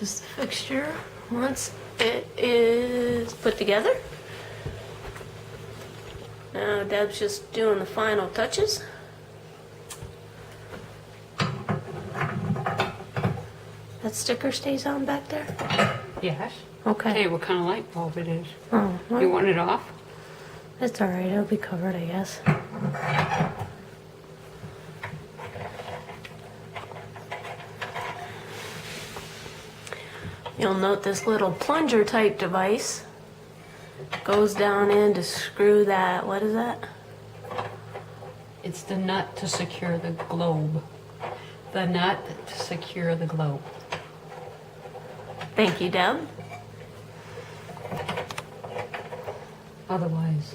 is the fixture once it is put together. Now Deb's just doing the final touches. That sticker stays on back there? Yes. Okay. Hey, what kind of light bulb it is? Oh, well, You want it off? it's alright, it'll be covered, I guess. You'll note this little plunger type device goes down in to screw that, what is that? It's the nut to secure the globe. The nut to secure the globe. Thank you, Deb. Otherwise,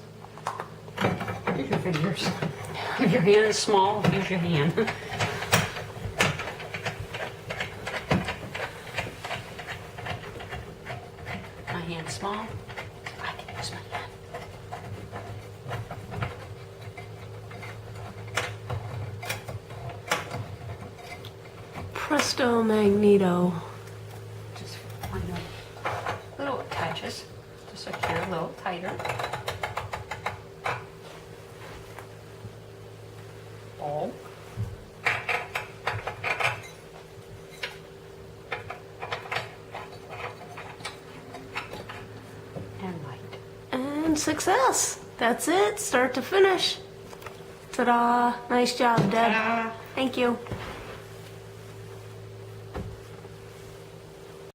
use your fingers. If your hand is small, use your hand. My hand's small, I can use my hand. Presto Magneto. Just one little touches to secure a little tighter. Bulb. And light. And success. That's it, start to finish. Ta-da. Nice job, Deb. Ta-da. Thank you.